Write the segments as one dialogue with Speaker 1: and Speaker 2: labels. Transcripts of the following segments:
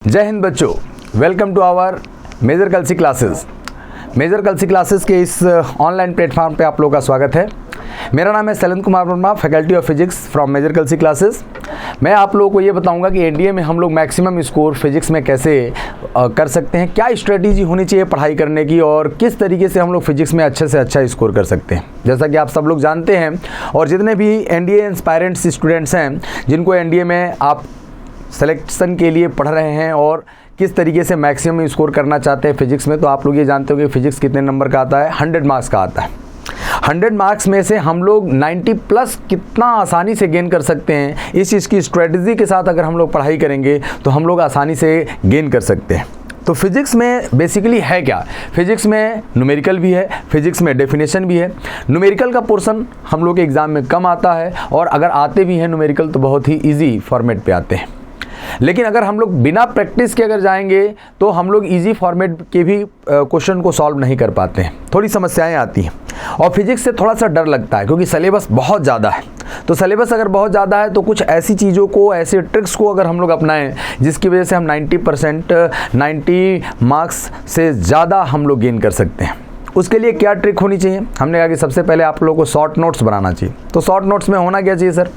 Speaker 1: जय हिंद बच्चों, welcome to our major Kalsi classes. Major Kalsi classes के इस ऑनलाइन प्लेटफॉर्म पे आप लोगों का स्वागत है। मेरा नाम है Shailendra Kumar Verma, faculty of physics from major Kalsi classes. मैं आप लोगों को ये बताऊंगा कि एनडीए में हम लोग मैक्सिमम स्कोर फिजिक्स में कैसे कर सकते हैं, क्या स्ट्रेटेजी होनी चाहिए पढ़ाई करने की और किस तरीके से हम लोग फिजिक्स में अच्छे से अच्छा स्कोर कर सकते हैं। जैसा कि आप सब लोग जानते हैं और जितने भी एनडीए इंस्पायरेंट्स स्टूडेंट्स हैं जिनको एनडीए में आप सिलेक्शन के लिए पढ़ रहे हैं और किस तरीके से मैक्सिमम स्कोर करना चाहते हैं फिजिक्स में, तो आप लोग ये जानते हो कि फिजिक्स कितने नंबर का आता है, 100 मार्क्स का आता है। 100 मार्क्स में से हम लोग 90 प्लस कितना आसानी से गेन कर सकते हैं, इस चीज़ की स्ट्रेटजी के साथ अगर हम लोग पढ़ाई करेंगे तो हम लोग आसानी से गेन कर सकते हैं। तो फिजिक्स में बेसिकली है क्या, फिजिक्स में न्यूमेरिकल भी है, फिजिक्स में डेफिनेशन भी है। न्यूमेरिकल का पोर्शन हम लोग के एग्ज़ाम में कम आता है और अगर आते भी हैं न्यूमेरिकल तो बहुत ही ईजी फॉर्मेट पे आते हैं। लेकिन अगर हम लोग बिना प्रैक्टिस के अगर जाएंगे तो हम लोग इजी फॉर्मेट के भी क्वेश्चन को सॉल्व नहीं कर पाते हैं, थोड़ी समस्याएं आती हैं। और फिजिक्स से थोड़ा सा डर लगता है क्योंकि सिलेबस बहुत ज़्यादा है। तो सिलेबस अगर बहुत ज़्यादा है तो कुछ ऐसी चीज़ों को, ऐसे ट्रिक्स को अगर हम लोग अपनाएं जिसकी वजह से हम 90 मार्क्स से ज़्यादा हम लोग गेन कर सकते हैं। उसके लिए क्या ट्रिक होनी चाहिए? हमने कहा कि सबसे पहले आप लोगों को शॉर्ट नोट्स बनाना चाहिए। तो शॉर्ट नोट्स में होना क्या चाहिए सर?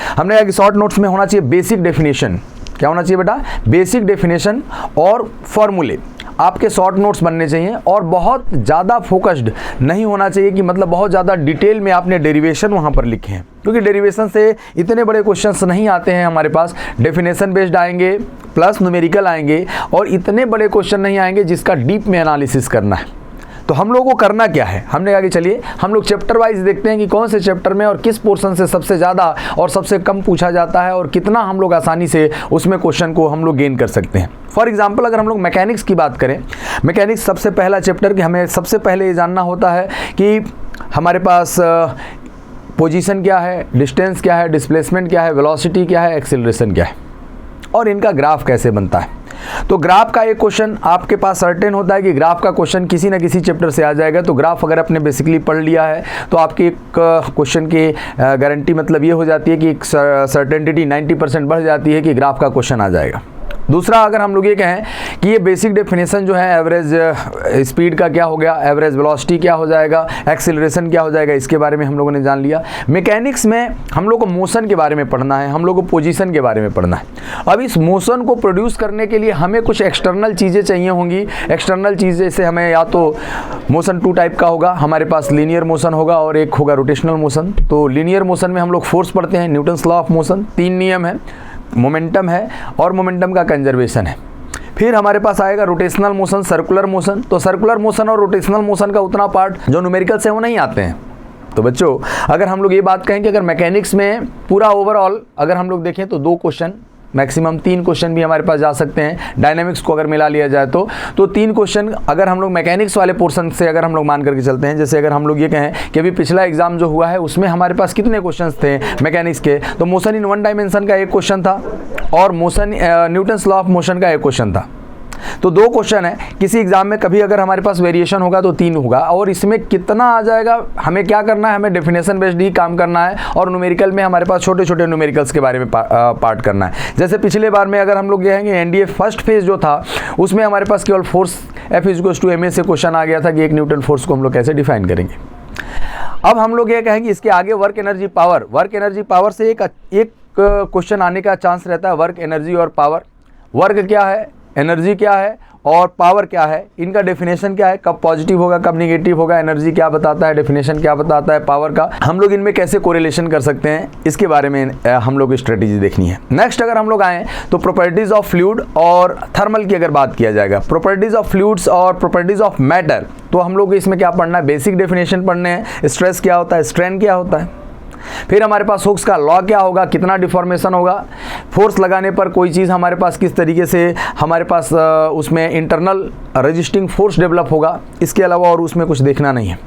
Speaker 1: हमने कहा कि शॉर्ट नोट्स में होना चाहिए बेसिक डेफिनेशन। क्या होना चाहिए बेटा? बेसिक डेफिनेशन और फॉर्मूले आपके शॉर्ट नोट्स बनने चाहिए और बहुत ज़्यादा फोकस्ड नहीं होना चाहिए कि मतलब बहुत ज़्यादा डिटेल में आपने डेरिवेशन वहाँ पर लिखे हैं, क्योंकि डेरिवेशन से इतने बड़े क्वेश्चंस नहीं आते हैं हमारे पास। डेफिनेशन बेस्ड आएंगे प्लस न्यूमेरिकल आएंगे और इतने बड़े क्वेश्चन नहीं आएंगे जिसका डीप में एनालिसिस करना है। तो हम लोगों को करना क्या है? हमने कहा कि चलिए हम लोग चैप्टर वाइज देखते हैं कि कौन से चैप्टर में और किस पोर्शन से सबसे ज़्यादा और सबसे कम पूछा जाता है और कितना हम लोग आसानी से उसमें क्वेश्चन को हम लोग गेन कर सकते हैं। फॉर एग्जांपल अगर हम लोग मैकेनिक्स की बात करें, मैकेनिक्स सबसे पहला चैप्टर कि हमें सबसे पहले ये जानना होता है कि हमारे पास पोजीशन क्या है, डिस्टेंस क्या है, डिस्प्लेसमेंट क्या है, वेलोसिटी क्या है, एक्सेलरेशन क्या है और इनका ग्राफ कैसे बनता है। तो ग्राफ का एक क्वेश्चन आपके पास सर्टेन होता है कि ग्राफ का क्वेश्चन किसी ना किसी चैप्टर से आ जाएगा। तो ग्राफ अगर आपने बेसिकली पढ़ लिया है तो आपकी एक क्वेश्चन की गारंटी मतलब ये हो जाती है कि एक सर्टेनिटी 90% बढ़ जाती है कि ग्राफ का क्वेश्चन आ जाएगा। दूसरा अगर हम लोग ये कहें कि ये बेसिक डेफिनेशन जो है एवरेज स्पीड का क्या हो गया, एवरेज वेलोसिटी क्या हो जाएगा, एक्सेलरेशन क्या हो जाएगा, इसके बारे में हम लोगों ने जान लिया। मैकेनिक्स में हम लोग को मोशन के बारे में पढ़ना है, हम लोग को पोजीशन के बारे में पढ़ना है। अब इस मोशन को प्रोड्यूस करने के लिए हमें कुछ एक्सटर्नल चीज़ें चाहिए होंगी। एक्सटर्नल चीज़ जैसे हमें या तो मोशन 2 टाइप का होगा, हमारे पास लीनियर मोशन होगा और एक होगा रोटेशनल मोशन। तो लीनियर मोशन में हम लोग फोर्स पढ़ते हैं, न्यूटन्स लॉ ऑफ मोशन, 3 नियम है, मोमेंटम है और मोमेंटम का कंजर्वेशन है। फिर हमारे पास आएगा रोटेशनल मोशन, सर्कुलर मोशन। तो सर्कुलर मोशन और रोटेशनल मोशन का उतना पार्ट जो न्यूमेरिकल से वो नहीं आते हैं। तो बच्चों अगर हम लोग ये बात कहें कि अगर मैकेनिक्स में पूरा ओवरऑल अगर हम लोग देखें तो 2 क्वेश्चन, मैक्सिमम 3 क्वेश्चन भी हमारे पास जा सकते हैं। डायनामिक्स को अगर मिला लिया जाए तो 3 क्वेश्चन अगर हम लोग मैकेनिक्स वाले पोर्शन से अगर हम लोग मान करके चलते हैं। जैसे अगर हम लोग ये कहें कि अभी पिछला एग्जाम जो हुआ है उसमें हमारे पास कितने क्वेश्चंस थे मैकेनिक्स के, तो मोशन इन 1 डायमेंशन का एक क्वेश्चन था और motion Newton's law of motion का एक क्वेश्चन था। तो 2 क्वेश्चन है। किसी एग्जाम में कभी अगर हमारे पास वेरिएशन होगा तो 3 होगा और इसमें कितना आ जाएगा, हमें क्या करना है, हमें डेफिनेशन बेस्ड ही काम करना है और न्यूमेरिकल में हमारे पास छोटे छोटे न्यूमेरिकल्स के बारे में पार्ट करना है। जैसे पिछले बार में अगर हम लोग कहेंगे एनडीए फर्स्ट फेज जो था उसमें हमारे पास केवल फोर्स F=ma से क्वेश्चन आ गया था कि 1 न्यूटन फोर्स को हम लोग कैसे डिफाइन करेंगे। अब हम लोग ये कहेंगे इसके आगे वर्क एनर्जी पावर से एक क्वेश्चन आने का चांस रहता है। वर्क एनर्जी और पावर, वर्क क्या है, एनर्जी क्या है और पावर क्या है, इनका डेफिनेशन क्या है, कब पॉजिटिव होगा कब निगेटिव होगा, एनर्जी क्या बताता है, डेफिनेशन क्या बताता है पावर का, हम लोग इनमें कैसे कोरिलेशन कर सकते हैं, इसके बारे में हम लोग स्ट्रेटेजी देखनी है। नेक्स्ट अगर हम लोग आएँ तो प्रॉपर्टीज ऑफ फ्लूइड और थर्मल की अगर बात किया जाएगा, प्रॉपर्टीज ऑफ फ्लूइड्स और प्रॉपर्टीज ऑफ मैटर, तो हम लोग इसमें क्या पढ़ना है, बेसिक डेफिनेशन पढ़ने हैं। स्ट्रेस क्या होता है, स्ट्रेन क्या होता है, फिर हमारे पास हुक्स का लॉ क्या होगा, कितना डिफॉर्मेशन होगा, फोर्स लगाने पर कोई चीज़ हमारे पास किस तरीके से हमारे पास उसमें इंटरनल रेजिस्टिंग फोर्स डेवलप होगा, इसके अलावा और उसमें कुछ देखना नहीं है।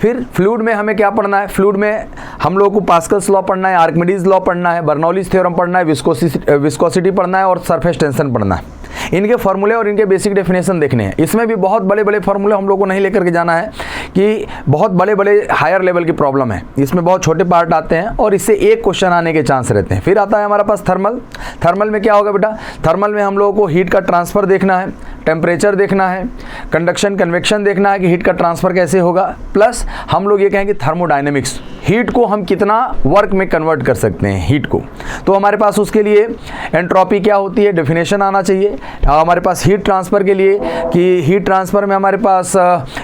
Speaker 1: फिर फ्लूइड में हमें क्या पढ़ना है, फ्लूइड में हम लोगों को पास्कल्स लॉ पढ़ना है, आर्किमिडीज लॉ पढ़ना है, बर्नौलीज थ्योरम पढ़ना है, विस्कोसिटी पढ़ना है और सरफेस टेंशन पढ़ना है। इनके फार्मूले और इनके बेसिक डेफिनेशन देखने हैं। इसमें भी बहुत बड़े बड़े फार्मूले हम लोग को नहीं लेकर के जाना है कि बहुत बड़े बड़े हायर लेवल की प्रॉब्लम है, इसमें बहुत छोटे पार्ट आते हैं और इससे एक क्वेश्चन आने के चांस रहते हैं। फिर आता है हमारे पास थर्मल। थर्मल में क्या होगा बेटा, थर्मल में हम लोगों को हीट का ट्रांसफ़र देखना है, टेम्परेचर देखना है, कंडक्शन कन्वेक्शन देखना है कि हीट का ट्रांसफ़र कैसे होगा, प्लस हम लोग ये कहेंगे थर्मोडायनेमिक्स, हीट को हम कितना वर्क में कन्वर्ट कर सकते हैं हीट को। तो हमारे पास उसके लिए एंट्रोपी क्या होती है, डेफिनेशन आना चाहिए हमारे पास हीट ट्रांसफ़र के लिए कि हीट ट्रांसफ़र में हमारे पास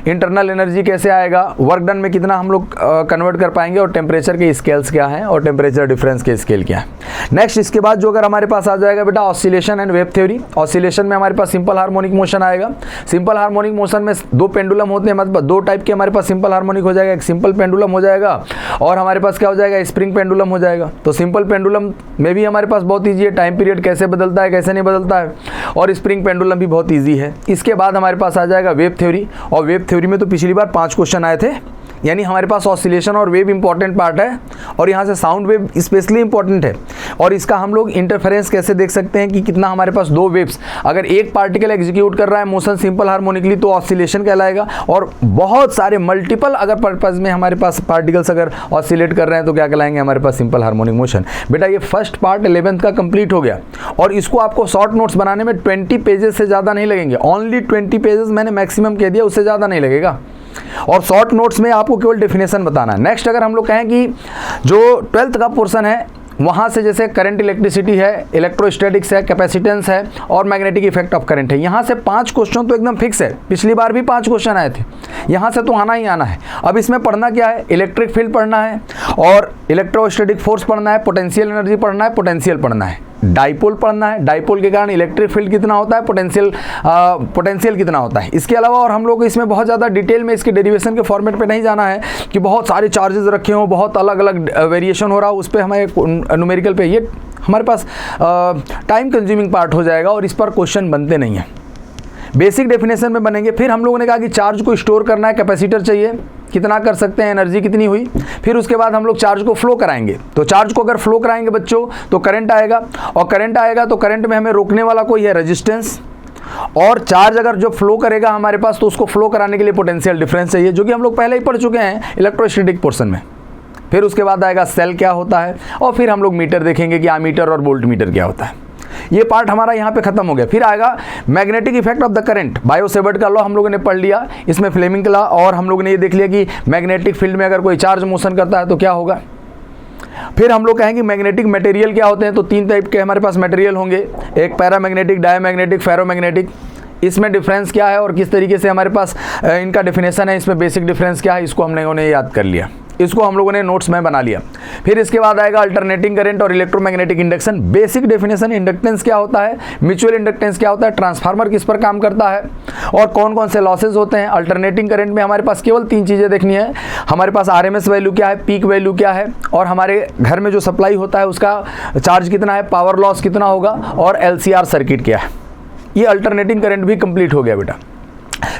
Speaker 1: इंटरनल एनर्जी कैसे आएगा, वर्क डन में कितना हम लोग कन्वर्ट कर पाएंगे, और टेम्परेचर के स्केल्स क्या हैं और टेम्परेचर डिफरेंस के स्केल क्या है। नेक्स्ट इसके बाद जो अगर हमारे पास आ जाएगा बेटा oscillation and wave theory. Oscillation में हमारे पास सिंपल हार्मोनिक मोशन आएगा। सिंपल हार्मोनिक मोशन में दो पेंडुलम होते हैं, मतलब दो टाइप के हमारे पास सिंपल हार्मोनिक हो जाएगा, एक सिंपल पेंडुलम हो जाएगा और हमारे पास क्या हो जाएगा, स्प्रिंग पेंडुलम हो जाएगा। तो सिंपल पेंडुलम में भी हमारे पास बहुत ईजी है, टाइम पीरियड कैसे बदलता है कैसे नहीं बदलता है, और स्प्रिंग पेंडुलम भी बहुत ईजी है। इसके बाद हमारे पास आ जाएगा वेव थ्योरी, और वेव थ्योरी में तो पिछली बार 5 क्वेश्चन आए थे, यानी हमारे पास ऑसिलेशन और वेव इंपॉर्टेंट पार्ट है और यहाँ से साउंड वेव स्पेशली इंपॉर्टेंट है। और इसका हम लोग इंटरफेरेंस कैसे देख सकते हैं कि कितना हमारे पास दो वेव्स, अगर एक पार्टिकल एग्जीक्यूट कर रहा है मोशन सिंपल हार्मोनिकली तो ऑसिलेशन कहलाएगा, और बहुत सारे मल्टीपल अगर पर्पज में हमारे पास पार्टिकल्स अगर ऑसिलेट कर रहे हैं तो क्या कहलाएंगे हमारे पास सिंपल हार्मोनिक मोशन। बेटा ये फर्स्ट पार्ट 11th का कंप्लीट हो गया, और इसको आपको शॉर्ट नोट्स बनाने में 20 पेजेस से ज़्यादा नहीं लगेंगे, ओनली 20 पेजेस मैंने मैक्सिमम कह दिया, उससे ज़्यादा नहीं लगेगा। और शॉर्ट नोट्स में आपको केवल डेफिनेशन बताना है। नेक्स्ट अगर हम लोग कहें कि जो 12th का पोर्शन है वहाँ से जैसे करंट इलेक्ट्रिसिटी है, इलेक्ट्रोस्टैटिक्स है, कैपेसिटेंस है और मैग्नेटिक इफेक्ट ऑफ करंट है, यहाँ से 5 क्वेश्चन तो एकदम फिक्स है, पिछली बार भी 5 क्वेश्चन आए थे, यहाँ से तो आना ही आना है। अब इसमें पढ़ना क्या है, इलेक्ट्रिक फील्ड पढ़ना है और इलेक्ट्रोस्टैटिक फोर्स पढ़ना है, पोटेंशियल एनर्जी पढ़ना है, पोटेंशियल पढ़ना है, डाइपोल पढ़ना है, डाइपोल के कारण इलेक्ट्रिक फील्ड कितना होता है, पोटेंशियल कितना होता है। इसके अलावा और हम लोग को इसमें बहुत ज़्यादा डिटेल में इसके डेरिवेशन के फॉर्मेट पे नहीं जाना है कि बहुत सारे चार्जेस रखे हों, बहुत अलग अलग वेरिएशन हो रहा हो, उस पर हमें न्यूमेरिकल पे ये हमारे पास टाइम कंज्यूमिंग पार्ट हो जाएगा और इस पर क्वेश्चन बनते नहीं हैं। बेसिक डेफिनेशन में बनेंगे। फिर हम लोगों ने कहा कि चार्ज को स्टोर करना है, कैपेसिटर चाहिए, कितना कर सकते हैं, एनर्जी कितनी हुई। फिर उसके बाद हम लोग चार्ज को फ्लो कराएंगे, तो चार्ज को अगर फ्लो कराएंगे बच्चों तो करंट आएगा, और करंट आएगा तो करंट में हमें रोकने वाला कोई है रेजिस्टेंस, और चार्ज अगर जो फ्लो करेगा हमारे पास तो उसको फ्लो कराने के लिए पोटेंशियल डिफरेंस चाहिए, जो कि हम लोग पहले ही पढ़ चुके हैं इलेक्ट्रोस्टैटिक पोर्शन में। फिर उसके बाद आएगा सेल क्या होता है, और फिर हम लोग मीटर देखेंगे कि आमीटर और वोल्ट मीटर क्या होता है। ये पार्ट हमारा यहाँ पे खत्म हो गया। फिर आएगा magnetic effect of the current, Biot-Savart का लॉ हम लोगों ने पढ़ लिया, इसमें फ्लेमिंग का लॉ, और हम लोगों ने ये देख लिया कि मैग्नेटिक फील्ड में अगर कोई चार्ज मोशन करता है तो क्या होगा। फिर हम लोग कहेंगे मैग्नेटिक मटेरियल क्या होते हैं, तो 3 टाइप के हमारे पास मटेरियल होंगे, एक पैरामैग्नेटिक, डायमैग्नेटिक, फेरोमैग्नेटिक। इसमें डिफरेंस क्या है और किस तरीके से हमारे पास इनका डिफिनेशन है, इसमें बेसिक डिफरेंस क्या है, इसको हम लोगों ने याद कर लिया, इसको हम लोगों ने नोट्स में बना लिया। फिर इसके बाद आएगा अल्टरनेटिंग करंट और electromagnetic induction, basic definition, inductance क्या होता है, म्यूचुअल इंडक्टेंस क्या होता है, ट्रांसफार्मर किस पर काम करता है, और कौन कौन से लॉसेज होते हैं। अल्टरनेटिंग करंट में हमारे पास केवल 3 चीज़ें देखनी है, हमारे पास आरएमएस वैल्यू क्या है, पीक वैल्यू क्या है, और हमारे घर में जो सप्लाई होता है उसका चार्ज कितना है, पावर लॉस कितना होगा, और एलसीआर सर्किट क्या है। ये अल्टरनेटिंग करंट भी कंप्लीट हो गया बेटा।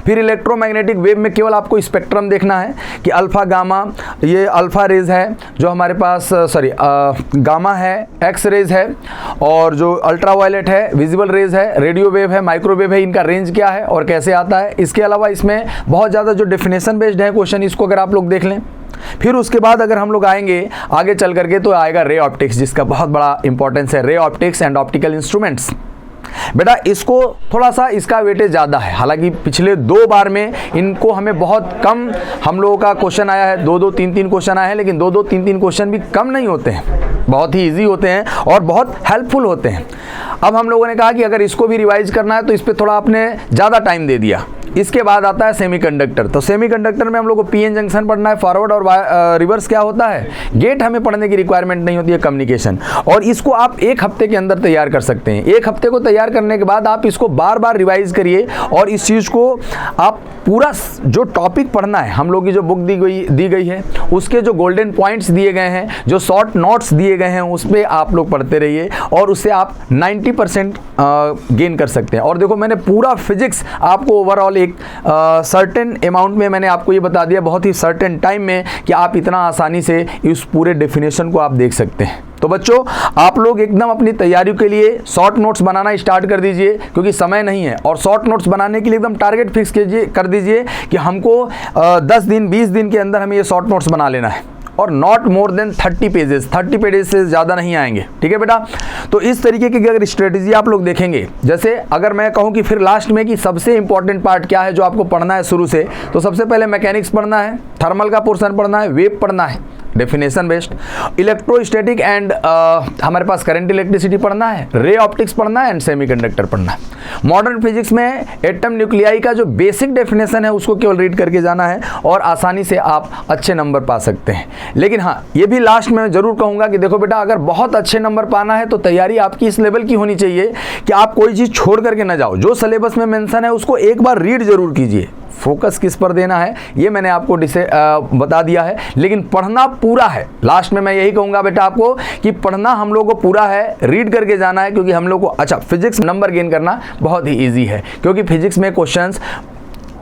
Speaker 1: फिर इलेक्ट्रोमैग्नेटिक वेव में केवल आपको स्पेक्ट्रम देखना है कि अल्फा गामा, ये अल्फा रेज है जो हमारे पास, गामा है, एक्स रेज है, और जो अल्ट्रावायलेट है, विजिबल रेज है, रेडियो वेव है, माइक्रोवेव है, इनका रेंज क्या है और कैसे आता है। इसके अलावा इसमें बहुत ज़्यादा जो डेफिनेशन बेस्ड है क्वेश्चन, इसको अगर आप लोग देख लें। फिर उसके बाद अगर हम लोग आएंगे आगे चल करके तो आएगा रे ऑप्टिक्स, जिसका बहुत बड़ा इंपॉर्टेंस है, ray optics and optical instruments. बेटा इसको थोड़ा सा इसका वेटेज ज़्यादा है, हालांकि पिछले 2 बार में इनको हमें बहुत कम हम लोगों का क्वेश्चन आया है, 2-2, 3-3 क्वेश्चन आए हैं, लेकिन 2-2, 3-3 क्वेश्चन भी कम नहीं होते हैं, बहुत ही इजी होते हैं और बहुत हेल्पफुल होते हैं। अब हम लोगों ने कहा कि अगर इसको भी रिवाइज करना है तो इस पर थोड़ा आपने ज़्यादा टाइम दे दिया। इसके बाद आता है सेमीकंडक्टर, तो सेमीकंडक्टर में हम लोग को पीएन जंक्शन पढ़ना है, फॉरवर्ड और रिवर्स क्या होता है, गेट हमें पढ़ने की रिक्वायरमेंट नहीं होती है, कम्युनिकेशन। और इसको आप 1 हफ्ते के अंदर तैयार कर सकते हैं। 1 हफ्ते को तैयार करने के बाद आप इसको बार बार रिवाइज करिए, और इस चीज़ को आप पूरा जो टॉपिक पढ़ना है, हम लोग की जो बुक दी गई है उसके जो गोल्डन पॉइंट्स दिए गए हैं, जो शॉर्ट नोट्स दिए गए हैं, उस पर आप लोग पढ़ते रहिए और उससे आप 90% गेन कर सकते हैं। और देखो मैंने पूरा फिजिक्स आपको ओवरऑल एक सर्टेन अमाउंट में मैंने आपको ये बता दिया, बहुत ही सर्टेन टाइम में, कि आप इतना आसानी से इस पूरे डेफिनेशन को आप देख सकते हैं। तो बच्चों, आप लोग एकदम अपनी तैयारी के लिए शॉर्ट नोट्स बनाना स्टार्ट कर दीजिए, क्योंकि समय नहीं है। और शॉर्ट नोट्स बनाने के लिए एकदम टारगेट फिक्स कर दीजिए कि हमको 10 दिन 20 दिन के अंदर हमें ये शॉर्ट नोट्स बना लेना है, और not more than 30 pages. 30 pages से ज़्यादा नहीं आएंगे, ठीक है बेटा। तो इस तरीके की अगर स्ट्रेटेजी आप लोग देखेंगे, जैसे अगर मैं कहूँ कि फिर लास्ट में कि सबसे इंपॉर्टेंट पार्ट क्या है जो आपको पढ़ना है शुरू से, तो सबसे पहले मैकेनिक्स पढ़ना है, थर्मल का पोर्शन पढ़ना है, वेव पढ़ना है, डेफिनेशन बेस्ड, इलेक्ट्रोस्टैटिक एंड हमारे पास करंट इलेक्ट्रिसिटी पढ़ना है, रे ऑप्टिक्स पढ़ना है एंड सेमीकंडक्टर पढ़ना है। मॉडर्न फिजिक्स में एटम न्यूक्लियाई का जो बेसिक डेफिनेशन है उसको केवल रीड करके जाना है, और आसानी से आप अच्छे नंबर पा सकते हैं। लेकिन हाँ, ये भी लास्ट में जरूर कहूँगा कि देखो बेटा, अगर बहुत अच्छे नंबर पाना है तो तैयारी आपकी इस लेवल की होनी चाहिए कि आप कोई चीज़ छोड़ करके ना जाओ। जो सिलेबस में मेंशन है उसको एक बार रीड जरूर कीजिए। फोकस किस पर देना है ये मैंने आपको बता दिया है, लेकिन पढ़ना पूरा है। लास्ट में मैं यही कहूँगा बेटा आपको कि पढ़ना हम लोग को पूरा है, रीड करके जाना है, क्योंकि हम लोग को अच्छा फिजिक्स नंबर गेन करना बहुत ही ईजी है, क्योंकि फिजिक्स में क्वेश्चंस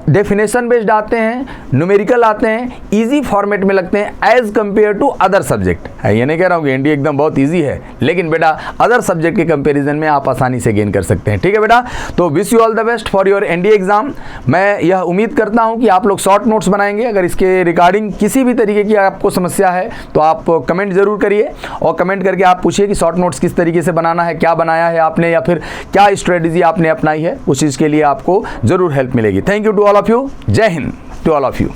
Speaker 1: डेफिनेशन बेस्ड आते हैं, न्यूमेरिकल आते हैं, इजी फॉर्मेट में लगते हैं as compare to other subject. ये नहीं कह रहा हूँ कि एनडीए एकदम बहुत इजी है, लेकिन बेटा अदर सब्जेक्ट के कंपैरिजन में आप आसानी से गेन कर सकते हैं, ठीक है बेटा। तो wish you all the best for your NDA exam. मैं यह उम्मीद करता हूँ कि आप लोग शॉर्ट नोट्स बनाएंगे। अगर इसके रिगार्डिंग किसी भी तरीके की आपको समस्या है तो आप कमेंट जरूर करिए, और कमेंट करके आप पूछिए कि शॉर्ट नोट्स किस तरीके से बनाना है, क्या बनाया है आपने, या फिर क्या स्ट्रेटेजी आपने अपनाई है। उस चीज़ के लिए आपको जरूर हेल्प मिलेगी। Thank you to all of you. जय हिंद टू ऑल ऑफ यू।